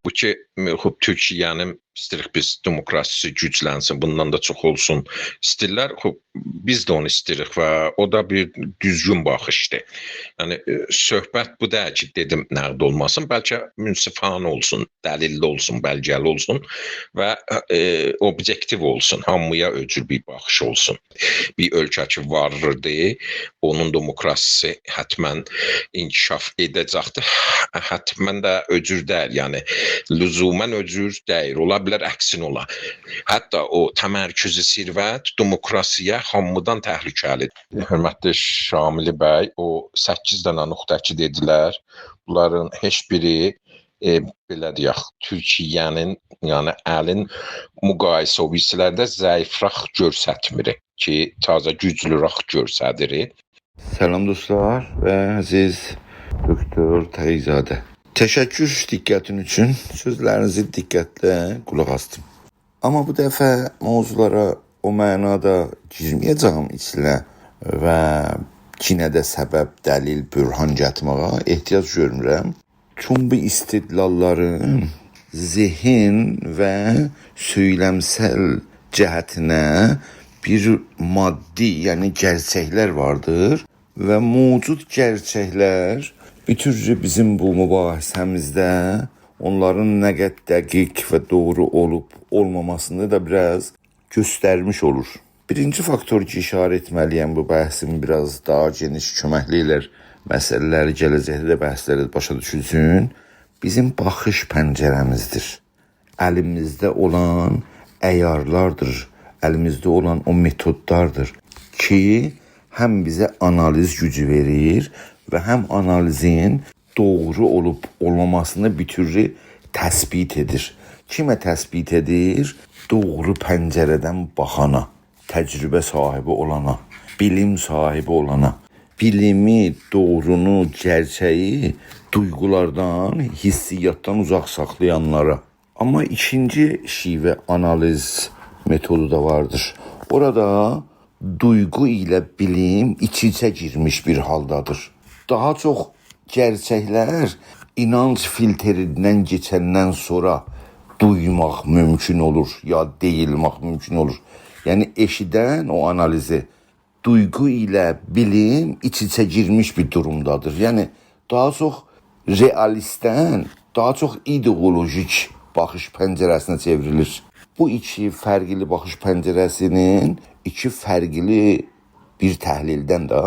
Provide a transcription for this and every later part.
Bu ki, Türkiyənin istəyirik biz demokrasisi güclənsin, bundan da çox olsun istəyirlər. Biz də onu istəyirik və o da bir düzgün baxışdır. Yəni söhbət bu deyil ki, dedim nəqd olmasın, bəlkə münsifanə olsun, dəlilli olsun, bəlgəli olsun və obyektiv olsun, hamıya öcül bir baxış olsun. Bir ölkə ki vardır, onun demokrasisi hətmən inkişaf edəcəkdir. Hətmən də öcür deyil, yəni lüzumən öcür deyil, ola bilər əksin ola. Hətta o təmərküzü sirvət demokrasiyə hamıdan təhlükəlidir. Hörmətli Şamili bəy, o 8 dənə nöqtə ki dedilər, bunların heç biri belə deyək, Türkiyənin, yəni əlin müqayisə o birisilərdə zəifraq göstərmir ki, təzə güclüraq göstərir. Salam dostlar və əziz Doktor Tayzadə. Təşəkkür diqqətin üçün, sözlərinizi diqqətlə qulaq asdım. Amma bu dəfə mövzulara o mənada girməyəcəm içinə və yenə də səbəb, dəlil, bürhan gətirməyə ehtiyac görmürəm. Çünki bu istidlalların zihin və söyləmsəl cəhətinə bir maddi, yəni gerçəklər vardır və mövcud gerçəklər bütüncə bizim bu mübahisəmizdə onların nə qədər dəqiq və doğru olub olmamasını da biraz göstərmiş olur. Birinci faktor ki, işarə etməliyəm bu bəhsim biraz daha geniş köməkliklər məsələləri gələcəkdə də bəhsləri başa düşülsün. Bizim baxış pəncərəmizdir. Əlimizdə olan əyarlardır, əlimizdə olan o metodlardır ki, həm bizə analiz gücü verir və həm analizin doğru olub olmamasını bütünlüyü təsbit edir. Kimə təsbit edir? Doğru pəncərədən baxana, təcrübə sahibi olana, bilim sahibi olana. Bilimi, doğrunu, gerçəyi duyğulardan, hissiyatdan uzaq saxlayanlara. Amma ikinci şivə analiz metodu da vardır. Orada duyğu ilə bilim iç-içə girmiş bir haldadır. Daha çox gerçəklər inanc filtrindən keçəndən sonra duymaq mümkün olur, ya deyilmək mümkün olur. Yəni eşidən o analizi duyğu ilə bilim iç-içə girmiş bir durumdadır. Yəni daha çox realistdən, daha çox ideolojik baxış pəncərəsinə çevrilir. Bu iki fərqli baxış pəncərəsinin iki fərqli bir təhlildən də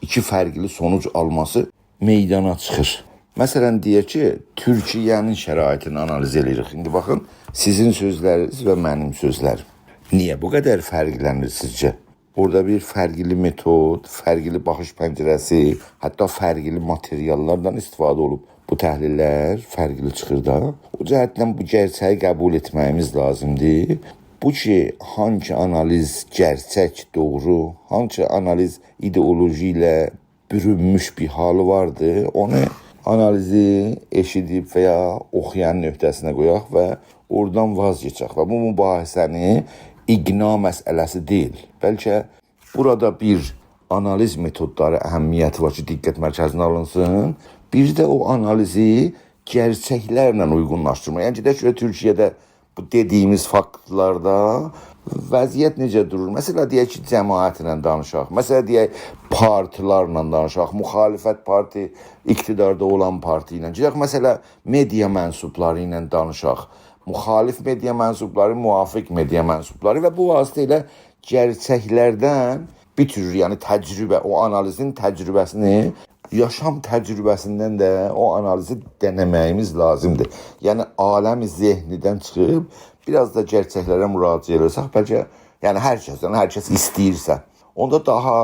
iki fərqli sonuc alması meydana çıxır. Məsələn, deyək ki, Türkiyənin şəraitini analiz edirik. İndi baxın, sizin sözləriniz və mənim sözlərim. Niyə bu qədər fərqlənir sizcə? Orada bir fərqli metod, fərqli baxış pəncərəsi, hətta fərqli materiallardan istifadə olub. Bu təhlillər fərqli çıxır da. O cəhətdən bu gerçəyi qəbul etməyimiz lazımdır. Bu ki, hangi analiz gerçək, doğru, hangi analiz ideoloji ilə bürünmüş bir halı vardı, onu analizi eşidib və ya oxuyan nöqtəsinə qoyaq və oradan vazgeçək. Və bu mübahisəni iqna məsələsi deyil. Bəlkə burada bir analiz metodları əhəmiyyəti var ki, diqqət mərkəzinə alınsın. Bir də o analizi gerçəklərlə uyğunlaşdırma. Yəni ki, Türkiyədə bu dediyimiz faktlarda vəziyyət necə durur? Məsələn, deyək ki, cəmaətlə danışaq. Məsələn, deyək, partilarla danışaq. Müxalifət parti, iqtidarda olan parti ilə. Deyək, məsələn, media mənsubları ilə danışaq. Müxalif media mənsubları, müvafiq media mənsubları və bu vasitə ilə gerçəklərdən bir tür, yəni təcrübə, o analizin təcrübəsini, yaşam təcrübəsindən də o analizi denəməyimiz lazımdır. Yəni aləmi zehnidən çıxıb biraz da gerçəklərə müraciət etsək, bəlkə yəni hər kəs istəyirsə, onda daha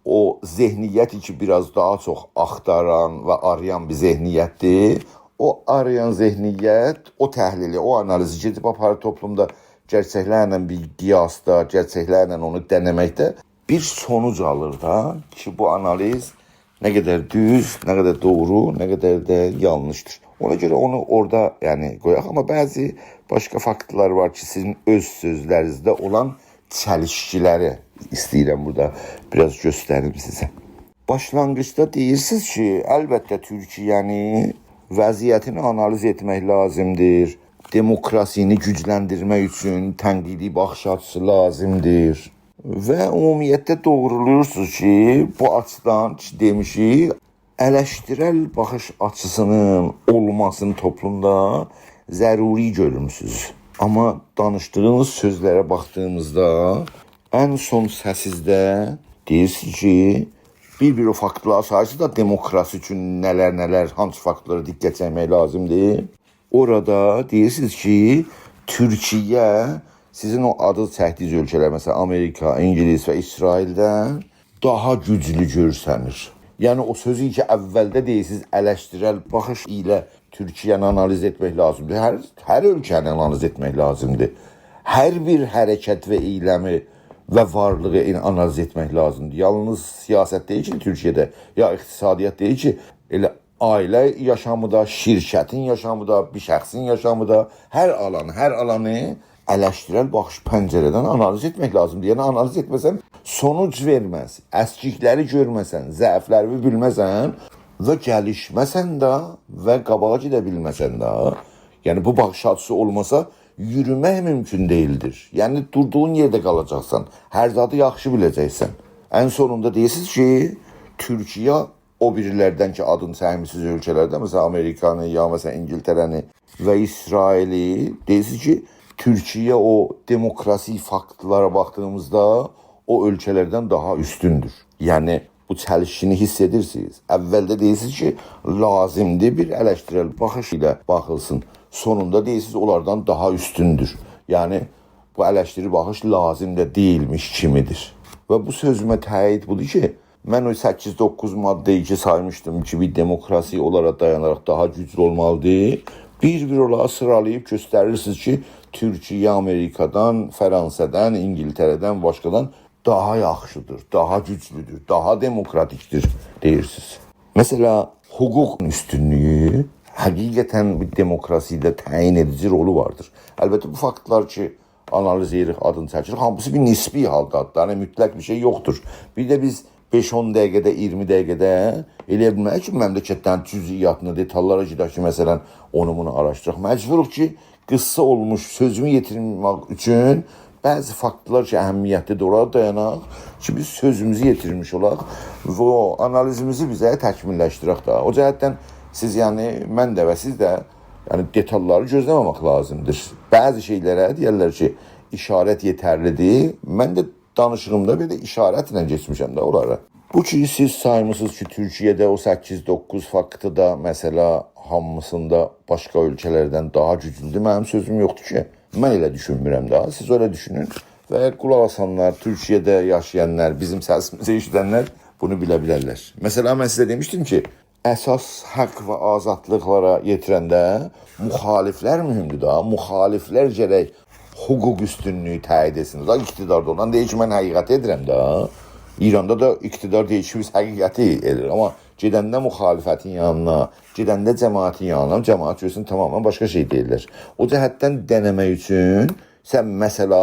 o zehniyyət ki biraz daha çox axtaran və arayan bir zehniyyətdir. O arayan zehniyyət, o təhlili, o analizi gedib aparır toplumda gerçəklərlə bir qiyasda, gerçəklərlə onu denəməkdə bir sonuc alır da ki, bu analiz nə qədər düz, nə qədər doğru, nə qədər də yanlışdır. Ona görə onu orada yəni qoyaq. Amma bəzi başqa faktlar var ki, sizin öz sözlərinizdə olan çəlişkiləri istəyirəm burada biraz göstərim sizə. Başlanğıçda deyirsiniz ki, əlbəttə Türkiyəni vəziyyətini analiz etmək lazımdır. Demokrasini gücləndirmək üçün tənqidi baxış açısı lazımdır. Və ümumiyyətlə doğrulursunuz ki, bu açıdan demişik, eleştirel baxış açısının olmasını toplumda zəruri görürsünüz. Amma danışdığınız sözlərə baxdığımızda ən son səsinizdə deyirsiniz ki, bir o faktlar sayısı da demokrasi üçün nələr, hansı faktlara diqqət çəkmək lazımdır. Orada deyirsiniz ki, Türkiye sizin o adı çəkdiyiniz ölkələr, mesela Amerika, İngiliz və İsraildən daha güclü görsənir. Yəni o sözü ki, əvvəldə deyirsiniz, eleştirel baxış ilə Türkiyəni analiz etmək lazımdır. Hər ölkəni analiz etmək lazımdır. Hər bir hərəkət və eyləmi və varlığı analiz etmək lazımdır. Yalnız siyasət deyil ki, Türkiyədə, ya iqtisadiyyat deyil ki, elə ailə yaşamıda, şirkətin yaşamıda, bir şəxsin yaşamıda, hər alanı eleştirel baxış pəncərədən analiz etmək lazımdır. Yəni analiz etməsən sonuc verməz. Əskikləri görməsən, zəifləri bilməsən və gəlişməsən də və qabağa gedə bilməsən də, yəni bu baxış açısı olmasa yürümək mümkün değildir. Yəni durduğun yerdə qalacaqsan, hər zadı yaxşı biləcəksən. Ən sonunda deyirsiniz ki, Türkiyə o birilərdən ki adını çəkmişsiniz ölkələrdə, mesela Amerikanı ya mesela İngiltərəni və İsraili, deyirsiniz ki, Türkiye o demokrasi faktlara baktığımızda o ölkələrdən daha üstündür. Yəni bu çəlişkini hiss edirsiniz. Əvvəldə deyirsiniz ki, lazımdır bir eleştirel baxış ilə baxılsın. Sonunda deyirsiniz onlardan daha üstündür. Yəni bu eleştiri baxış lazım da değilmiş kimidir. Və bu sözümə təyid budur ki, mən o 8-9 maddeyi ki saymışdım ki, bir demokrasi olaraq dayanaraq daha güclü olmalıdır. Bir olaraq sıralayıb göstərirsiniz ki, Türkiye Amerikadan, Fransa'dan, İngiltere'den, başkadan daha yaxşıdır, daha güclüdür, daha demokratiktir deyirsiniz. Mesela hukukun üstünlüğü həqiqətən bir demokrasiyada təyin edici rolu vardır. Əlbəttə bu faktlar ki, analiz edirik, adını çəkirik, hamısı bir nisbi haldadır. Yəni mütləq bir şey yoxdur. Bir də biz 5-10 dəqiqədə, 20 dəqiqədə eləyə bilmək ki, məmləkətdən cüziyyatını, detallara gedək ki, məsələn, onu bunu araşdıraq. Məcburuq ki, qıssa olmuş sözümü yetirmək üçün bəzi faktlar ki, əhəmiyyətlidir, oraya dayanaq ki, biz sözümüzü yetirmiş olaq və o analizimizi bizə təkmilləşdirək da. O cəhətdən siz, yəni mən də və siz də yəni detalları gözləməmək lazımdır. Bəzi şeylərə deyirlər ki, işarət yetərlidir. Mən də danışığımda belə işarətlə geçmişəm də onlara. Bu ki, siz saymışsınız ki, Türkiyədə o 8-9 faktı da mesela hamısında başqa ölkələrdən daha güclüdür. Mənim sözüm yoxdur ki, mən elə düşünmürəm daha. Siz öyle düşünün və qulaq asanlar, Türkiyədə yaşayanlar, bizim səsimizi eşidənlər bunu bilə bilərlər. Mesela mən sizə demişdim ki, əsas haqq və azadlıqlara yetirəndə müxaliflər mühümdür da. Müxaliflər gərək hüquq üstünlüyü təyin etsin. Da iktidarda olan deyir ki, mən həqiqəti edirəm da. İranda da iktidar deyir ki, biz həqiqəti edir. Amma gedəndə müxalifətin yanına, gedəndə cəmaətin yanına, cəmaət görsün tamamen başqa şey deyirlər. O cəhətdən denəmək üçün sən məsələ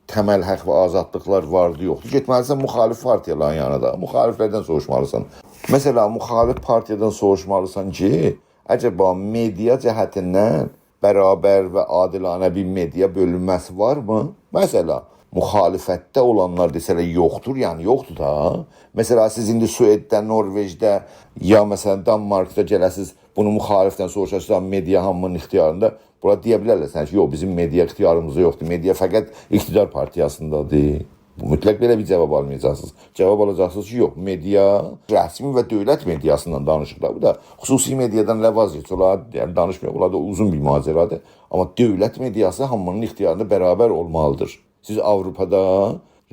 təməl haqq və azadlıqlar vardı, yoxdur. Getməlisən müxalif partiyaların yanına da. Müxaliflərdən soruşmalısan. Mesela müxalif partiyadan soruşmalısan ki, acaba media cəhətindən bərabər və adilanə bir media bölünməsi varmı? Mesela müxalifətdə olanlar desələr yoxdur, yəni yoxdur da. Mesela siz indi Sueddə, Norveçdə ya məsələn Danmarkda gələsiz, bunu müxalifdən soruşacaqsan, media hamının ixtiyarında. Bura deyə bilərlər sən ki, yox, bizim media ixtiyarımızda yoxdur. Media fəqət iqtidar partiyasındadır. Mütləq belə bir cavab almayacaqsınız. Cavab alacaqsınız ki, yox, media rəsmi və dövlət mediasından danışırlar. Bu da xüsusi mediadan ləvaz geç olar, yəni danışmıyor. Bunlar da uzun bir macəradır. Amma dövlət mediası hamının ixtiyarında bərabər olmalıdır. Siz Avropada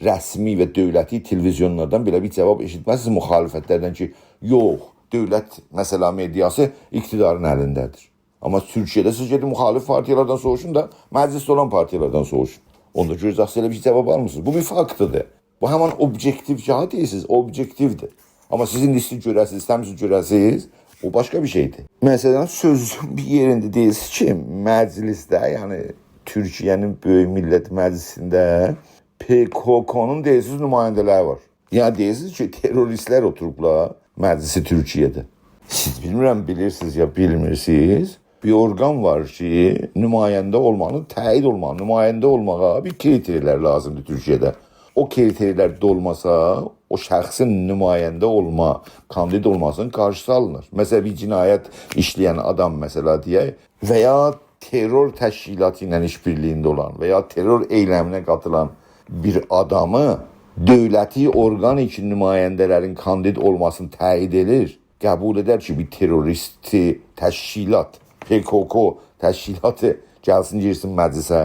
rəsmi və dövləti televizyonlardan belə bir cavab eşitməzsiniz müxalifətlərdən ki, yox, dövlət məsələ mediası iqtidarın əlindədir. Amma Türkiyədə siz gedin müxalif partiyalardan soruşun da məclisdə olan partiyalardan soruşun. Onda görəcəksiniz elə bir cavab almısınız. Bu bir faktıdır. Bu hemen objektif cəhət deyirsiniz, objektivdir. Amma sizin istəyir görəsiniz, istəmirsiniz görəsiniz, o başqa bir şeydir. Məsələn, sözün bir yerində deyirsiniz ki, məclisdə, yəni Türkiyənin Böyük Millət Məclisində PKK'nın deyirsiniz nümayəndələri var. Yəni deyirsiniz ki, teröristlər oturublar məclisi Türkiyədə. Siz bilmirəm bilirsiniz ya bilmirsiniz. Bir orqan var ki, nümayəndə olmanın, təyid olmanın, nümayəndə olmağa bir kriterlər lazımdır Türkiyədə. O kriterlər dolmasa, o şəxsin nümayəndə olma, kandid olmasının qarşısı alınır. Məsələn, bir cinayət işləyən adam məsələ deyək və ya terror təşkilatı ilə işbirliyində olan və ya terror eyləminə qatılan bir adamı dövləti orqan üçün nümayəndələrin kandid olmasını təyid edir. Qəbul edər ki, bir terroristi təşkilat, PKK təşkilatı gəlsin girsin məclisə.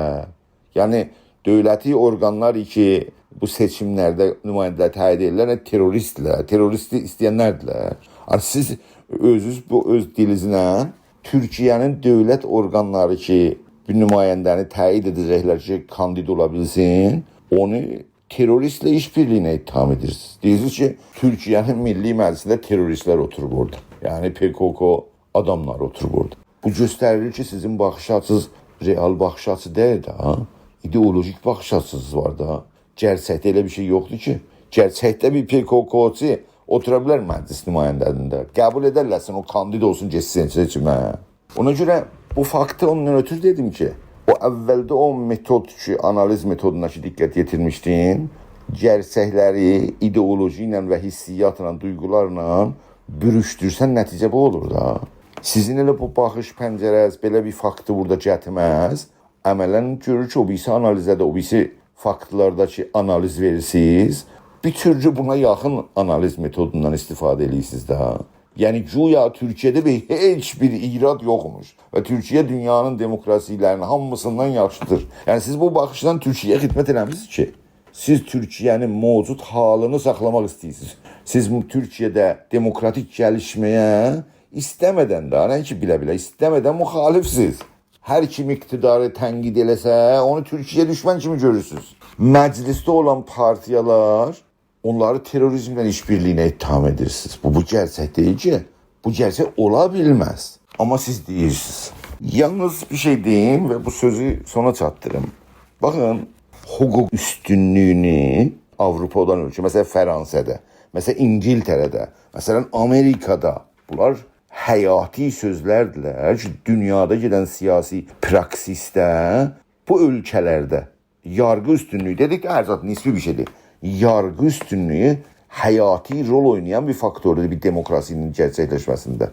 Yəni dövləti orqanlar ki, bu seçimlərdə nümayəndələr təyid edirlər, terroristlər, terroristi istəyənlərdirlər. Yəni siz özünüz bu öz dilinizlə Türkiyənin dövlət orqanları ki, bir nümayəndəni təyid edəcəklər ki, kandid ola bilsin, onu teröristlə işbirliyinə ittiham edirsiniz. Deyirsiniz ki, Türkiyənin milli məclisində teröristlər oturub orada. Yəni PKK adamlar oturub orada. Bu göstərir ki, sizin baxış açınız real baxış açı deyil də, ideolojik baxış açınız var da. Gerçəkdə elə bir şey yoxdur ki. Gerçəkdə bir PKK-çı otura bilər məclis nümayəndəliyində. Qəbul edərlərsən, o kandid olsun, geçsin seçimə. Ona görə bu faktı ondan ötürü dedim ki, o əvvəldə o metod ki, analiz metoduna ki, diqqət yetirmişdim, gerçəkləri ideoloji ilə və hissiyyatla, duyğularla bürüşdürsən nəticə bu olur da. Sizin elə bu baxış pəncərəz belə bir faktı burada gətirməz. Əmələn görür ki, o birisi analizədə, o birisi faktlardakı analiz verirsiniz. Bir türlü buna yaxın analiz metodundan istifadə edirsiniz daha. Yəni güya Türkiyədə heç bir irad yoxmuş və Türkiyə dünyanın demokrasilərinin hamısından yaxşıdır. Yəni siz bu baxışdan Türkiyəyə xidmət eləmişsiniz ki, siz Türkiyənin mövcud halını saxlamaq istəyirsiniz. Siz Türkiyədə demokratik gəlişməyə istəmədən də, nəinki bilə-bilə istəmədən müxalifsiniz. Hər kim iqtidarı tənqid eləsə, onu Türkiyə düşmən kimi görürsünüz. Məclisdə olan partiyalar onları terrorizmlə işbirliyinə ittiham edirsiniz. Bu gerçək deyil ki. Bu gerçək ola bilməz. Amma siz deyirsiniz. Yalnız bir şey deyim və bu sözü sona çatdırım. Baxın, hüquq üstünlüyünü Avropadan ölkə, məsələn Fransada, məsələn İngiltərədə, məsələn Amerikada, bunlar həyati sözlərdirlər ki, dünyada gedən siyasi praksisdə bu ölkələrdə yargı üstünlüyü dedik, hər zat nisbi bir şeydir. Yargı üstünlüyü həyati rol oynayan bir faktordur bir demokrasinin gerçəkləşməsində.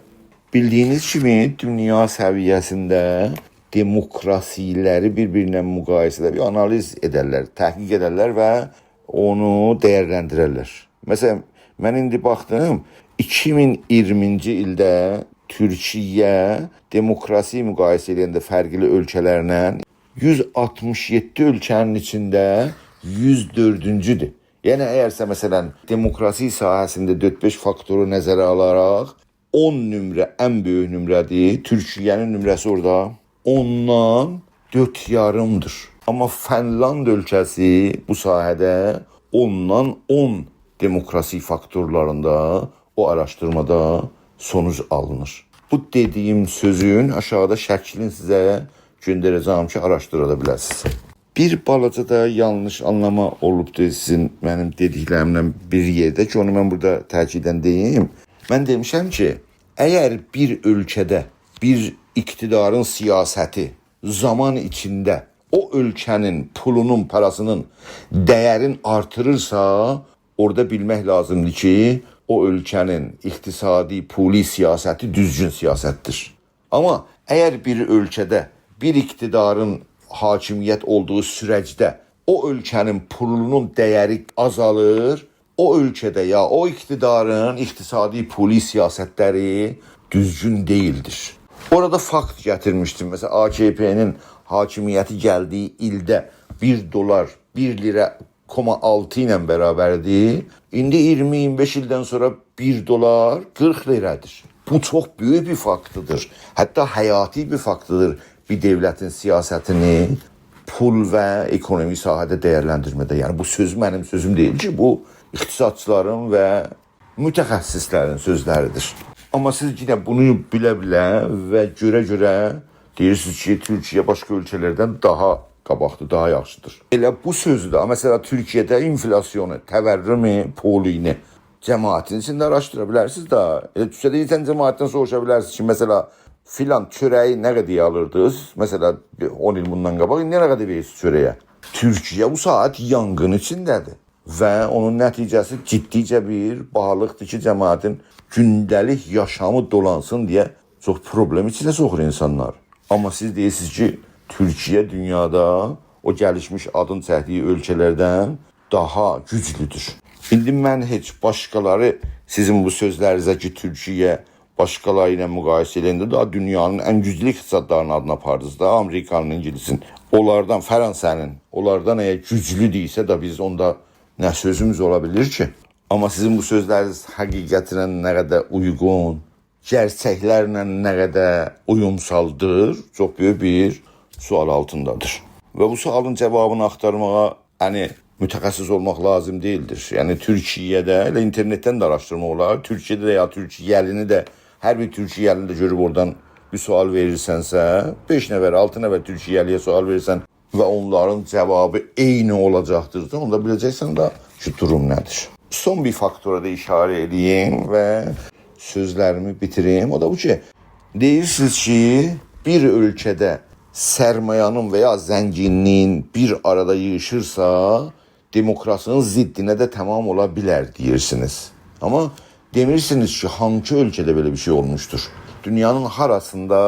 Bildiyiniz kimi dünya səviyyəsində demokrasiləri bir-birinə müqayisədə bir analiz edərlər, təhqiq edərlər və onu dəyərləndirərlər. Məsələn, mən indi baxdım, 2020-ci ildə Türkiyə demokrasi müqayisə edəndə fərqli ölkələrlə 167 ölkənin içində 104-cüdür. Yəni əgərsə məsələn demokrasi sahəsində 4-5 faktoru nəzərə alaraq 10 nömrə ən böyük nömrədir. Türkiyənin nömrəsi orada 10-dan 4,5-dır. Amma Finland ölkəsi bu sahədə 10-dan 10 demokrasi faktorlarında o araşdırmada sonuc alınır. Bu dediyim sözün aşağıda şəklini sizə göndərəcəm ki, araşdıra bilərsiniz. Bir balaca da yanlış anlama olubdur sizin mənim dediklərimlə bir yerdə ki, onu mən burada təkiddən deyim. Mən demişəm ki, əgər bir ölkədə bir iktidarın siyasəti zaman içində o ölkənin pulunun, parasının dəyərin artırırsa, orada bilmək lazımdır ki, o ölkənin iqtisadi, puli siyasəti düzgün siyasətdir. Amma əgər bir ölkədə bir iktidarın hakimiyyət olduğu sürəcdə o ölkənin pulunun dəyəri azalır, o ölkədə ya o iktidarın iqtisadi, puli siyasətləri düzgün deyildir. Orada fakt gətirmişdim. Məsələn, AKP'nin hakimiyyəti gəldiyi ildə 1 dolar 1 lira 6 ilə bərabərdir. İndi 20-25 ildən sonra 1 dolar 40 liradır. Bu çox böyük bir faktıdır. Hətta həyati bir faktıdır bir devlətin siyasətini pul və ekonomi sahədə dəyərləndirmədə. Yəni bu söz mənim sözüm deyil ki, bu iqtisadçıların və mütəxəssislərin sözləridir. Amma siz yenə bunu bilə-bilə və görə-görə deyirsiniz ki, Türkiyə başqa ölkələrdən daha qabaqdır, daha yaxşıdır. Elə bu sözü də, məsələn, Türkiyədə inflasyonu, təvərrümü, polini cemaatin içinde araştıra bilərsiniz də. Düşədə insan cemaatdən soruşa bilərsiniz ki, mesela filan çöreği nə qədər alırdınız? Mesela 10 il bundan qabaq nə qədər verirsiniz çöreğe? Türkiye bu saat yangın içindədir. Və onun nəticəsi ciddicə bir bahalıqdır ki, cemaatin gündəlik yaşamı dolansın deyə çox problem içində soxur insanlar. Amma siz deyirsiniz ki, Türkiye dünyada o gəlişmiş adın çəkdiyi ölkələrdən daha güclüdür. İndi mən heç başqaları sizin bu sözlərinizə ki, Türkiye başqaları ilə müqayisə edəndə daha dünyanın ən güclü iqtisadlarının adına apardınız da, Amerikanın, İngilisin, onlardan, Fransanın, onlardan əgər güclü deyilsə də biz onda nə sözümüz ola bilir ki? Amma sizin bu sözləriniz həqiqətinə nə qədər uyğun, gerçəklərlə nə qədər uyumsaldır, çox böyük bir sual altındadır. Və bu sualın cavabını axtarmağa mütəxəssis olmaq lazım değildir. Yəni Türkiyədə elə internetdən də araşdırmaq olar. Türkiyədə də ya Türkiyəlini də hər bir Türkiyəlini də görüb oradan bir sual verirsənsə, 5 nəfər, 6 nəfər Türkiyəliyə sual verirsən və onların cavabı eyni olacaqdır da, onda biləcəksən də ki, durum nədir. Son bir faktora da işarə edeyim və sözlərimi bitireyim. O da bu ki, deyirsiniz ki, bir ölkədə sərmayanın və ya zənginliyin bir arada yığışırsa, demokrasinin ziddinə də tamam ola bilər deyirsiniz. Amma demirsiniz ki, hangi ölkədə belə bir şey olmuşdur? Dünyanın harasında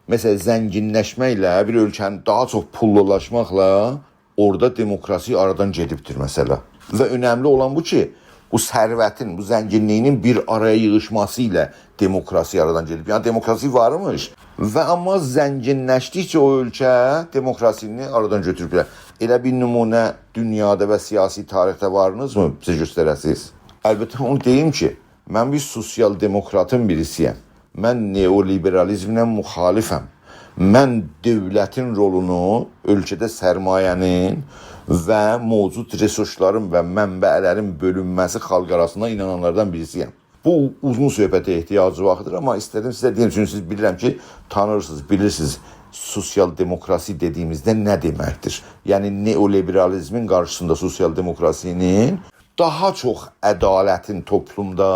mesela zənginləşməklə, bir ölkənin daha çox pullulaşmaqla orada demokrasi aradan gedibdir mesela. Və önəmli olan bu ki, bu sərvətin, bu zənginliyinin bir araya yığışması ilə demokrasi aradan gedib. Yəni demokrasi varmış və amma zənginləşdikcə o ölkə demokrasini aradan götürüblər. Elə bir nümunə dünyada və siyasi tarixdə varınız mı? Bizə göstərəsiniz. Əlbəttə onu deyim ki, mən bir sosial demokratın birisiyəm. Mən neoliberalizmlə müxalifəm. Mən dövlətin rolunu ölkədə sərmayənin və mövcud resursların və mənbələrin bölünməsi xalq arasında inananlardan birisiyəm. Bu uzun söhbətə ehtiyacı vaxtdır, amma istədim sizə deyim, çünki siz bilirəm ki, tanırsınız, bilirsiniz sosial demokrasi dediyimizdə nə deməkdir. Yəni neoliberalizmin qarşısında sosial demokrasinin daha çox ədalətin toplumda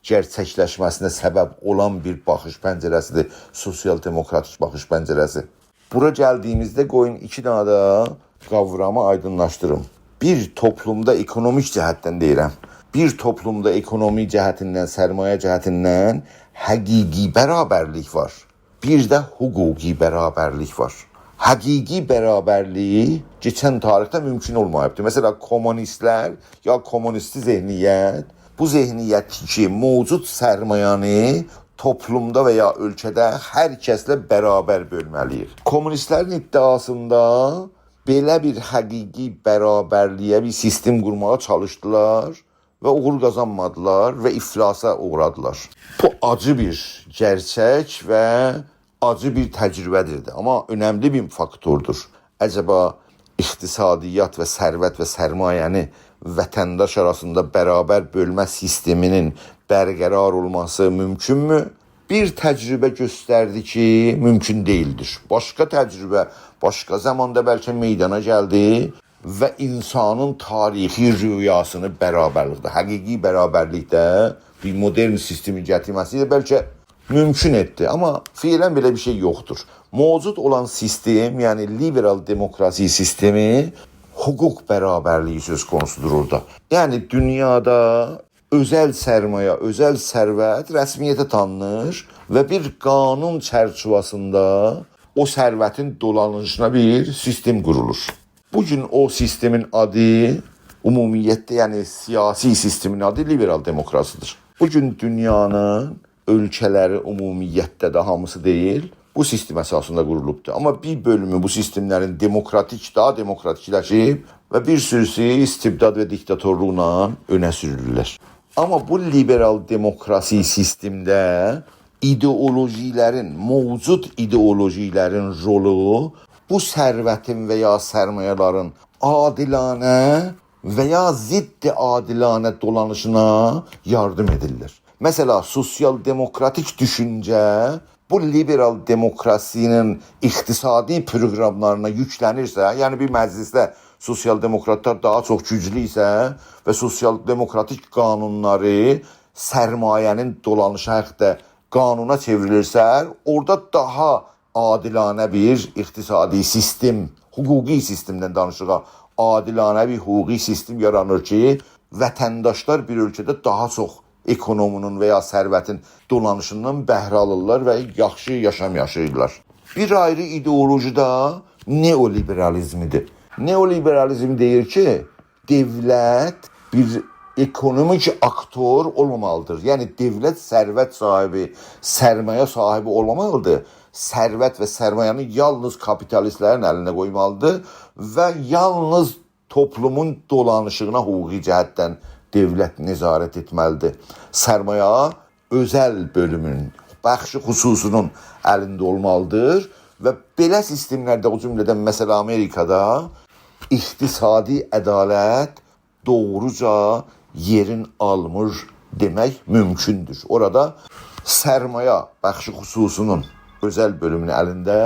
gerçəkləşməsinə səbəb olan bir baxış pəncərəsidir, sosial demokratik baxış pəncərəsi. Bura gəldiyimizdə qoyun iki dənə də qavramı aydınlaşdırım. Bir toplumda ekonomik cəhətdən deyirəm. Bir toplumda ekonomi cəhətindən, sərmayə cəhətindən həqiqi bərabərlik var. Bir də hüquqi bərabərlik var. Həqiqi bərabərlik keçən tarixdə mümkün olmayıbdır. Mesela komünistlər ya komünisti zehniyyət, bu zehniyyət ki, mövcud sərmayanı toplumda və ya ölkədə hər kəslə bərabər bölməliyik. Komünistlərin iddiasında belə bir həqiqi bərabərliyə bir sistem qurmağa çalışdılar və uğur qazanmadılar və iflasa uğradılar. Bu acı bir gerçək və acı bir təcrübədir. Amma önəmli bir faktordur. Əcəba iqtisadiyyat və sərvət və sərmayəni vətəndaş arasında bərabər bölmə sisteminin bərqərar olması mümkünmü? Bir təcrübə göstərdi ki, mümkün deyildir. Başqa təcrübə, başqa zamanda bəlkə meydana gəldi və insanın tarixi rüyasını bərabərlikdə, həqiqi bərabərlikdə bir modern sistemi gətirməsi ilə bəlkə mümkün etdi. Amma fiilən belə bir şey yoxdur. Mövcud olan sistem, yəni liberal demokrasi sistemi, hüquq bərabərliyi söz konusudur orada. Yəni dünyada özəl sərmayə, özəl sərvət rəsmiyyətə tanınır və bir qanun çərçivəsində o sərvətin dolanışına bir sistem qurulur. Bugün o sistemin adı ümumiyyətdə, yəni siyasi sistemin adı liberal demokrasidir. Bugün dünyanın ölkələri ümumiyyətdə də hamısı deyil, bu sistem əsasında qurulubdur. Amma bir bölümü bu sistemlərin daha demokratikləşib və bir sürüsü istibdad və diktatorluqla önə sürülürlər. Amma bu liberal demokrasi sistemdə ideolojilərin, mövcud ideolojilərin rolu bu sərvətin və ya sərmayələrin adilanə və ya ziddi adilanə dolanışına yardım edilir. Mesela sosial demokratik düşüncə bu liberal demokrasinin iqtisadi proqramlarına yüklənirsə, yəni bir məclisdə sosial demokratlar daha çox güclü isə və sosial demokratik qanunları sərmayənin dolanışı haqqında qanuna çevrilirsə, orada daha adilanə bir iqtisadi sistem, hüquqi sistemdən danışırıq. Adilanə bir hüquqi sistem yaranır ki, vətəndaşlar bir ölkədə daha çox ekonominin və ya sərvətin dolanışından bəhrə alırlar və yaxşı yaşam yaşayırlar. Bir ayrı ideoloji da neoliberalizmidir. Neoliberalizm deyir ki, devlət bir ekonomik aktor olmamalıdır. Yəni devlət sərvət sahibi, sərmayə sahibi olmamalıdır. Sərvət və sərmayəni yalnız kapitalistlərin əlinə qoymalıdır və yalnız toplumun dolanışığına hüquqi cəhətdən devlət nəzarət etməlidir. Sərmayə özəl bölümünün, bəxşi xüsusunun əlində olmalıdır və belə sistemlərdə, o cümlədən məsələ Amerikada iqtisadi ədalət doğruca yerin almır demək mümkündür. Orada sərmayə bəxşi xüsusunun özəl bölümünün əlində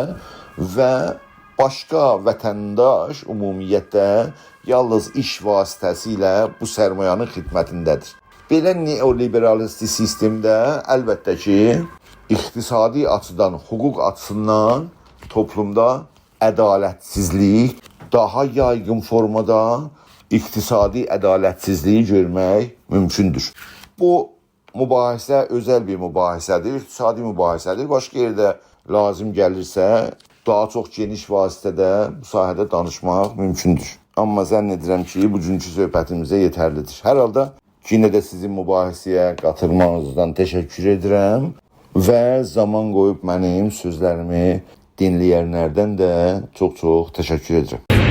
və başqa vətəndaş ümumiyyətlə yalnız iş vasitəsilə bu sərmayanın xidmətindədir. Belə neoliberalist sistemdə əlbəttə ki, iqtisadi açıdan, hüquq açısından toplumda ədalətsizlik, daha yaygın formada iqtisadi ədalətsizliyi görmək mümkündür. Bu mübahisə özəl bir mübahisədir, iqtisadi mübahisədir. Başqa yerdə lazım gəlirsə, daha çox geniş vasitədə bu sahədə danışmaq mümkündür. Amma zənn edirəm ki, bugünkü söhbətimizə yetərlidir. Hər halda yenə də sizin mübahisəyə qatılmağınızdan təşəkkür edirəm və zaman qoyub mənim sözlərimi dinləyənlərdən də çox-çox təşəkkür edirəm.